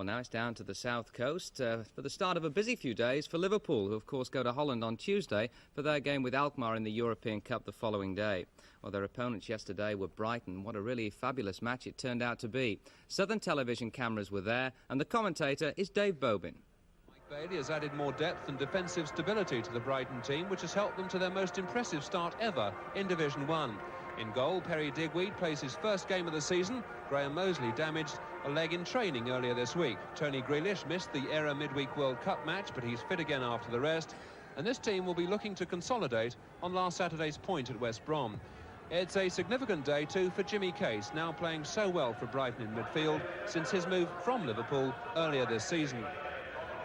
Well, now it's down to the south coast for the start of a busy few days for Liverpool, who of course go to Holland on Tuesday for their game with Alkmaar in the European Cup the following day. Well, their opponents yesterday were Brighton. What a really fabulous match it turned out to be. Southern Television cameras were there, and the commentator is Dave Bobin. Mike Bailey has added more depth and defensive stability to the Brighton team, which has helped them to their most impressive start ever in Division 1. In goal, Perry Digweed plays his first game of the season. Graham Mosley damaged a leg in training earlier this week. Tony Grealish missed the Era Midweek World Cup match, but he's fit again after the rest. And this team will be looking to consolidate on last Saturday's point at West Brom. It's a significant day too for Jimmy Case, now playing so well for Brighton in midfield since his move from Liverpool earlier this season.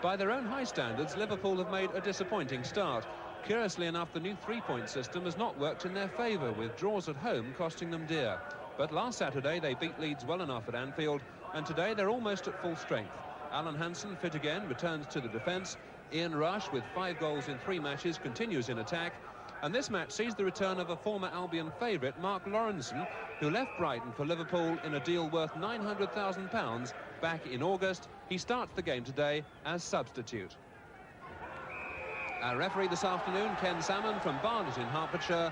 By their own high standards, Liverpool have made a disappointing start. Curiously enough, the new three-point system has not worked in their favour, with draws at home costing them dear. But last Saturday they beat Leeds well enough at Anfield, and today they're almost at full strength. Alan Hansen, fit again, returns to the defence. Ian Rush, with 5 goals in 3 matches, continues in attack. And this match sees the return of a former Albion favourite, Mark Lawrenson, who left Brighton for Liverpool in a deal worth £900,000 back in August. He starts the game today as substitute. Our referee this afternoon, Ken Salmon from Barnet in Hertfordshire.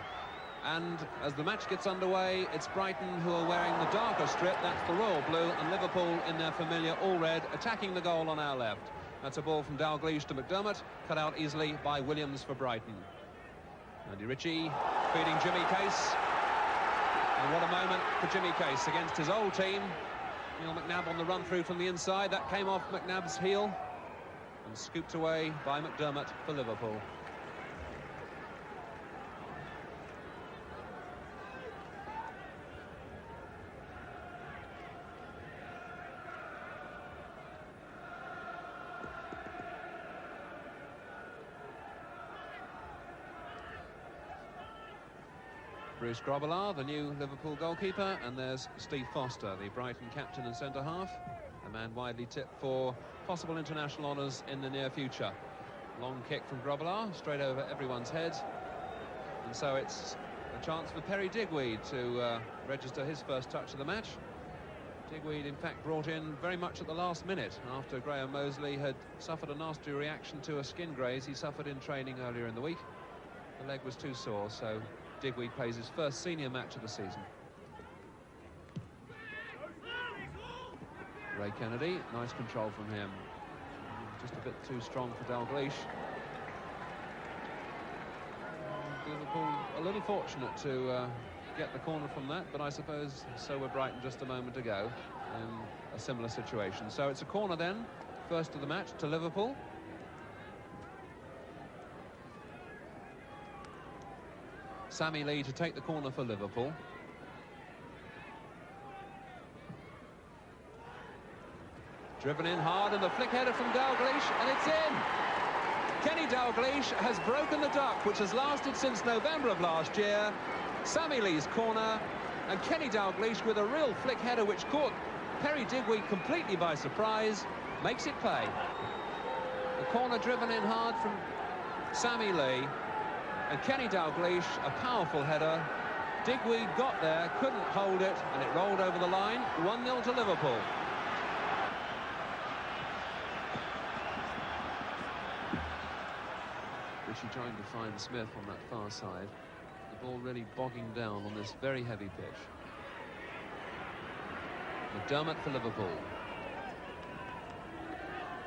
And as the match gets underway, it's Brighton who are wearing the darker strip, that's the royal blue, and Liverpool in their familiar all-red, attacking the goal on our left. That's a ball from Dalglish to McDermott, cut out easily by Williams for Brighton. Andy Ritchie feeding Jimmy Case. And what a moment for Jimmy Case against his old team. Neil McNabb on the run-through from the inside. That came off McNabb's heel and scooped away by McDermott for Liverpool. Bruce Grobbelaar, the new Liverpool goalkeeper, and there's Steve Foster, the Brighton captain and centre-half, a man widely tipped for possible international honours in the near future. Long kick from Grobbelaar, straight over everyone's head, and so it's a chance for Perry Digweed to register his first touch of the match. Digweed, in fact, brought in very much at the last minute after Graham Mosley had suffered a nasty reaction to a skin graze he suffered in training earlier in the week. The leg was too sore, so Digweed plays his first senior match of the season. Ray Kennedy, nice control from him. Just a bit too strong for Dalglish. Liverpool a little fortunate to get the corner from that, but I suppose so were Brighton just a moment ago in a similar situation. So it's a corner then, first of the match to Liverpool. Sammy Lee to take the corner for Liverpool. Driven in hard, and the flick header from Dalglish, and it's in! Kenny Dalglish has broken the duck, which has lasted since November of last year. Sammy Lee's corner, and Kenny Dalglish with a real flick header which caught Perry Digweed completely by surprise, makes it play. The corner driven in hard from Sammy Lee. And Kenny Dalglish, a powerful header. Digweed got there, couldn't hold it, and it rolled over the line. 1-0 to Liverpool. Ritchie trying to find Smith on that far side. The ball really bogging down on this very heavy pitch. McDermott for Liverpool.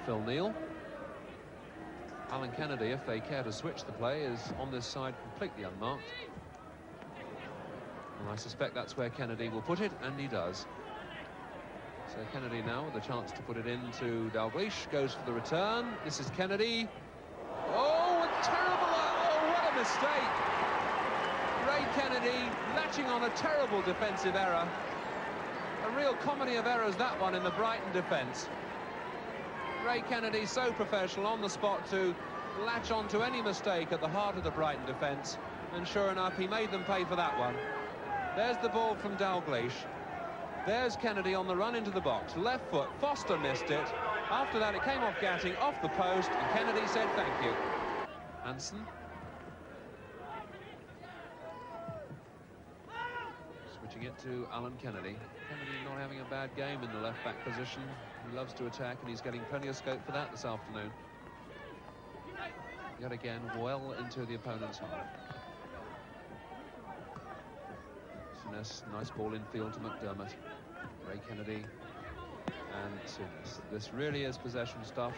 Phil Neal. Alan Kennedy, if they care to switch the play, is on this side completely unmarked. And I suspect that's where Kennedy will put it, and he does. So Kennedy now with a chance to put it into Dalglish, goes for the return. This is Kennedy. Oh, a terrible, oh, what a mistake. Ray Kennedy latching on a terrible defensive error. A real comedy of errors, that one, in the Brighton defence. Ray Kennedy so professional on the spot to latch on to any mistake at the heart of the Brighton defence, and sure enough he made them pay for that one. There's the ball from Dalglish. There's Kennedy on the run into the box, left foot. Foster missed it. After that it came off Gatting, off the post, and Kennedy said thank you. Hansen. Switching it to Alan Kennedy. Kennedy not having a bad game in the left back position. He loves to attack, and he's getting plenty of scope for that this afternoon. Yet again, well into the opponent's half. Nice ball in field to McDermott. Ray Kennedy and Souness. This really is possession stuff,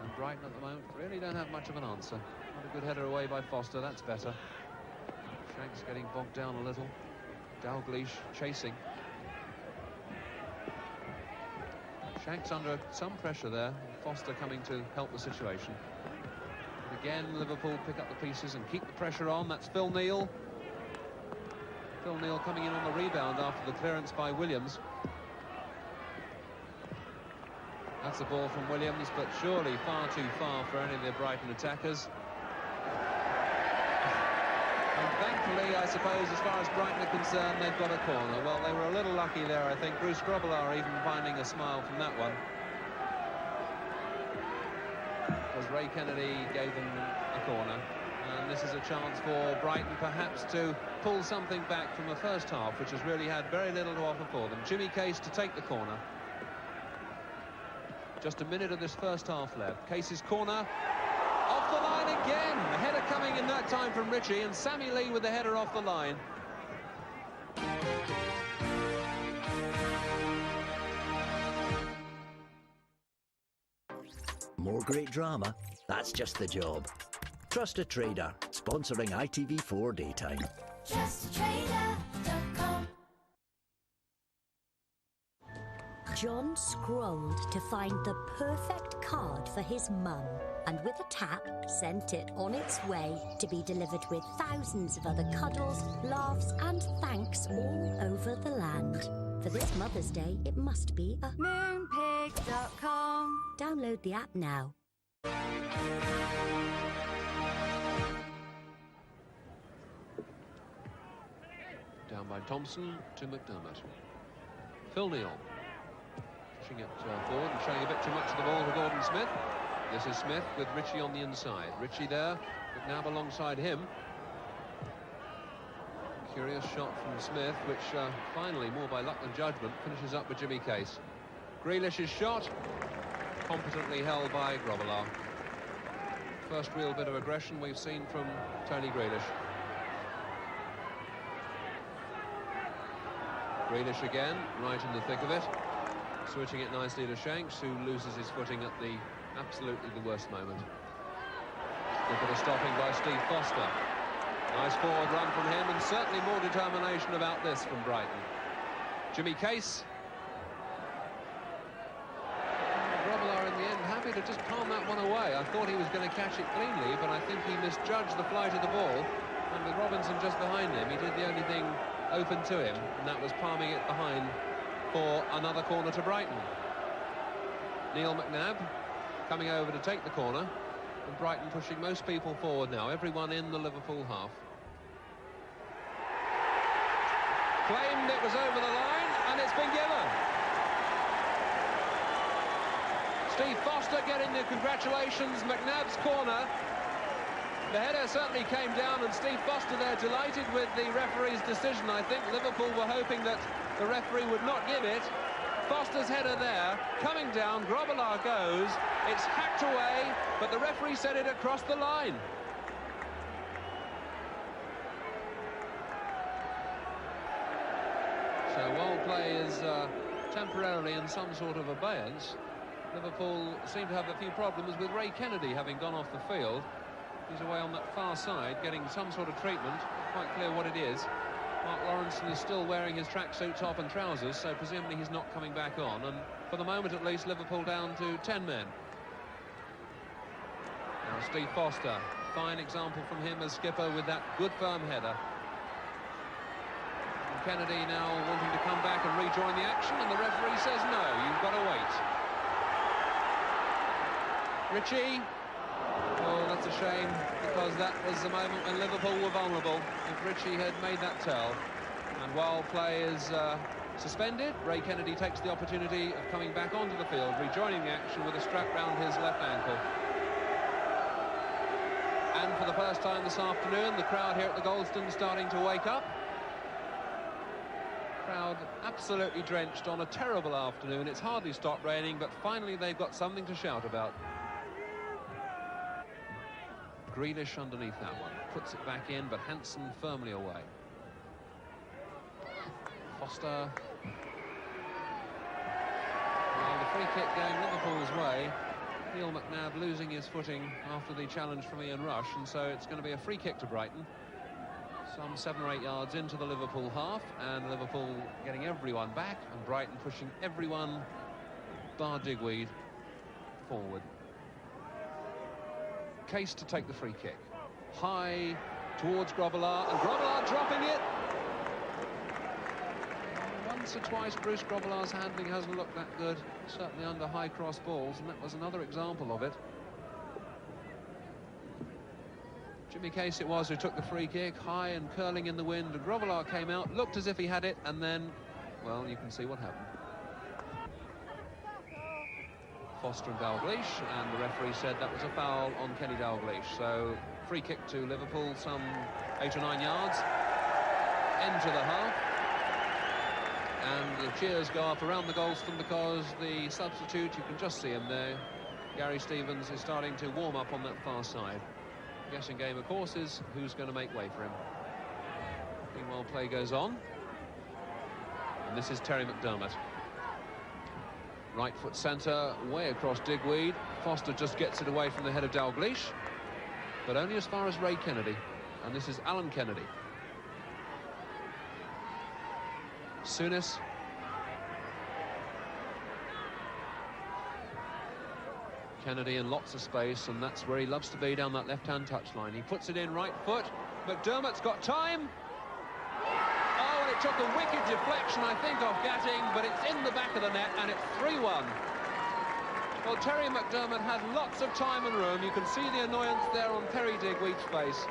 and Brighton at the moment really don't have much of an answer. Not a good header away by Foster, that's better. Shanks getting bogged down a little. Dalglish chasing. Shanks under some pressure there. Foster coming to help the situation. But again, Liverpool pick up the pieces and keep the pressure on. That's Phil Neal. Phil Neal coming in on the rebound after the clearance by Williams. That's a ball from Williams, but surely far too far for any of the Brighton attackers. And thankfully, I suppose, as far as Brighton are concerned, they've got a corner. Well, they were a little lucky there, I think. Bruce Grobbelaar even finding a smile from that one. Because Ray Kennedy gave them a corner. And this is a chance for Brighton perhaps to pull something back from the first half, which has really had very little to offer for them. Jimmy Case to take the corner. Just a minute of this first half left. Case's corner. Off the line again. A header coming in that time from Ritchie, and Sammy Lee with the header off the line. More great drama? That's just the job. Trust a Trader, sponsoring ITV4 Daytime. TrustATrader.com. John scrolled to find the perfect card for his mum, and with a tap sent it on its way to be delivered with thousands of other cuddles, laughs and thanks all over the land. For this Mother's Day, it must be a moonpig.com. Download the app now. Down by Thompson to McDermott. Phil Neal pushing it forward and showing a bit too much of the ball to Gordon Smith. This is Smith with Ritchie on the inside. Ritchie there, McNabb alongside him. Curious shot from Smith, which finally, more by luck than judgment, finishes up with Jimmy Case. Grealish's shot, competently held by Grobbelaar. First real bit of aggression we've seen from Tony Grealish. Grealish again, right in the thick of it. Switching it nicely to Shanks, who loses his footing at the absolutely the worst moment. Good bit of stopping by Steve Foster. Nice forward run from him, and certainly more determination about this from Brighton. Jimmy Case. Grobbelaar in the end happy to just palm that one away. I thought he was going to catch it cleanly, but I think he misjudged the flight of the ball. And with Robinson just behind him, he did the only thing open to him, and that was palming it behind for another corner to Brighton. Neil McNabb coming over to take the corner, and Brighton pushing most people forward now, everyone in the Liverpool half. Claimed it was over the line, and it's been given. Steve Foster getting the congratulations. McNabb's corner. The header certainly came down, and Steve Foster there delighted with the referee's decision. I think Liverpool were hoping that the referee would not give it. Foster's header there, coming down, Grobbelaar goes, it's hacked away, but the referee said it across the line. So while play is temporarily in some sort of abeyance, Liverpool seem to have a few problems with Ray Kennedy having gone off the field. He's away on that far side, getting some sort of treatment. Quite clear what it is. Mark Lawrenson is still wearing his tracksuit top and trousers, so presumably he's not coming back on. And for the moment, at least, Liverpool down to 10 men. Now Steve Foster, fine example from him as skipper with that good firm header. And Kennedy now wanting to come back and rejoin the action, and the referee says no, you've got to wait. Ritchie. Oh, that's a shame, because that was the moment when Liverpool were vulnerable. If Ritchie had made that tell. And while play is suspended, Ray Kennedy takes the opportunity of coming back onto the field, rejoining the action with a strap round his left ankle. And for the first time this afternoon, the crowd here at the Goldstone starting to wake up. Crowd absolutely drenched on a terrible afternoon. It's hardly stopped raining, but finally they've got something to shout about. Grealish underneath that one. Puts it back in, but Hansen firmly away. Foster. Well, the free kick going Liverpool's way. Neil McNabb losing his footing after the challenge from Ian Rush, and so it's going to be a free kick to Brighton. Some 7 or 8 yards into the Liverpool half, and Liverpool getting everyone back, and Brighton pushing everyone, bar Digweed, forward. Case to take the free kick. High towards Grobbelaar, and Grobbelaar dropping it. Once or twice Bruce Grobbelaar's handling hasn't looked that good, certainly under high cross balls, and that was another example of it. Jimmy Case it was who took the free kick, high and curling in the wind, and Grobbelaar came out, looked as if he had it, and then, well, you can see what happened. Foster and Dalglish, and the referee said that was a foul on Kenny Dalglish. So, free kick to Liverpool, some 8 or 9 yards, end to the half. And the cheers go up around the Goldstone because the substitute, you can just see him there, Gary Stevens, is starting to warm up on that far side. Guessing game, of course, is who's going to make way for him. Meanwhile, play goes on. And this is Terry McDermott. Right foot centre, way across Digweed. Foster just gets it away from the head of Dalglish, but only as far as Ray Kennedy. And this is Alan Kennedy. Souness. Kennedy in lots of space, and that's where he loves to be, down that left-hand touchline. He puts it in right foot. McDermott's got time. Oh, and it took a wicked deflection, I think, off Gatting, but it's in the back of the net, and it's 3-1. Well, Terry McDermott had lots of time and room. You can see the annoyance there on Terry Digweed's face.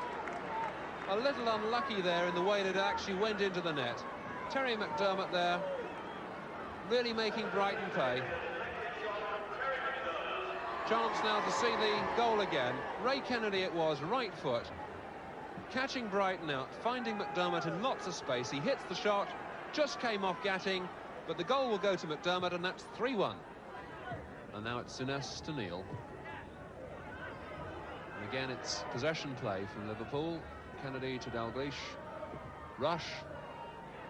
A little unlucky there in the way that it actually went into the net. Terry McDermott there, really making Brighton pay. Chance now to see the goal again. Ray Kennedy it was, right foot. Catching Brighton out, finding McDermott in lots of space. He hits the shot, just came off Gatting, but the goal will go to McDermott, and that's 3-1. And now it's Souness to Neil. And again, it's possession play from Liverpool. Kennedy to Dalglish. Rush,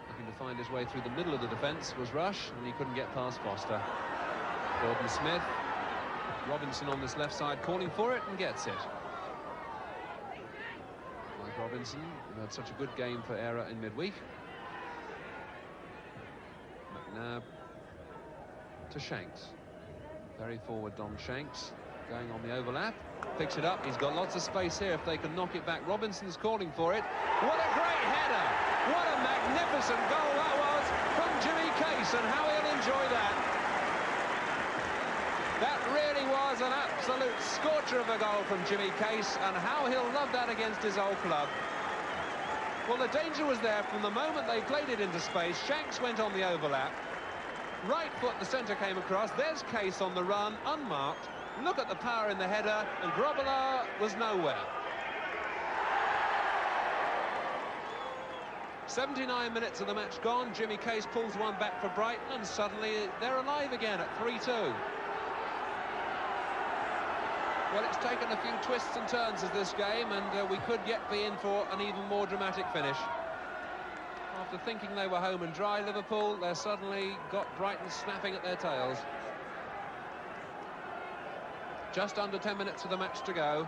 looking to find his way through the middle of the defence, was Rush, and he couldn't get past Foster. Gordon Smith. Robinson on this left side calling for it, and gets it. Mike Robinson, who had such a good game for Era in midweek. McNabb to Shanks. Very forward Dom Shanks, going on the overlap. Picks it up, he's got lots of space here if they can knock it back. Robinson's calling for it. What a great header! What a magnificent goal that was from Jimmy Case, and how he'll enjoy that. That really was an absolute scorcher of a goal from Jimmy Case, and how he'll love that against his old club. Well, the danger was there from the moment they played it into space. Shanks went on the overlap. Right foot, the centre came across. There's Case on the run, unmarked. Look at the power in the header, and Grobbelaar was nowhere. 79 minutes of the match gone. Jimmy Case pulls one back for Brighton, and suddenly they're alive again at 3-2. Well, it's taken a few twists and turns as this game, and we could yet be in for an even more dramatic finish. After thinking they were home and dry, Liverpool, they're suddenly got Brighton snapping at their tails. Just under 10 minutes of the match to go,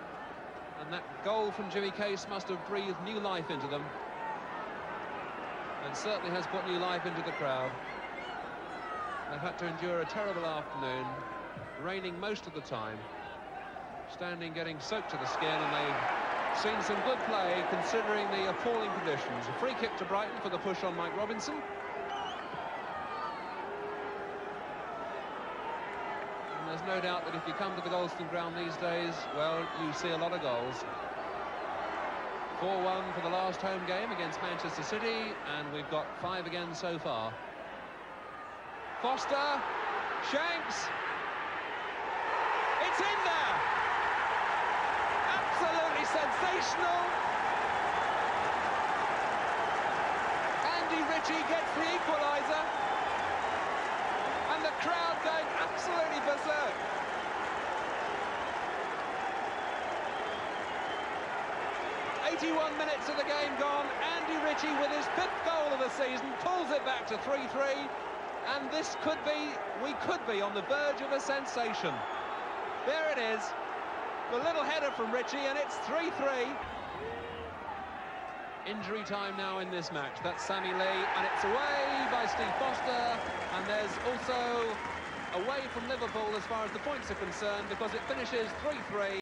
and that goal from Jimmy Case must have breathed new life into them, and certainly has put new life into the crowd. They've had to endure a terrible afternoon, raining most of the time, standing getting soaked to the skin, and they've seen some good play considering the appalling conditions. A free kick to Brighton for the push on Mike Robinson. And there's no doubt that if you come to the Goldstone Ground these days, well, you see a lot of goals. 4-1 for the last home game against Manchester City, and we've got 5 again so far. Foster, Shanks, it's in there! Absolutely sensational! And Andy Ritchie gets the equaliser. And the crowd going absolutely berserk. "81 minutes of the game gone. Andy Ritchie, with his 5th goal of the season, pulls it back to 3-3. And this could be, we could be on the verge of a sensation. There it is, the little header from Ritchie, and it's 3-3. Injury time now in this match. That's Sammy Lee, and it's away by Steve Foster. And there's also away from Liverpool as far as the points are concerned, because it finishes 3-3.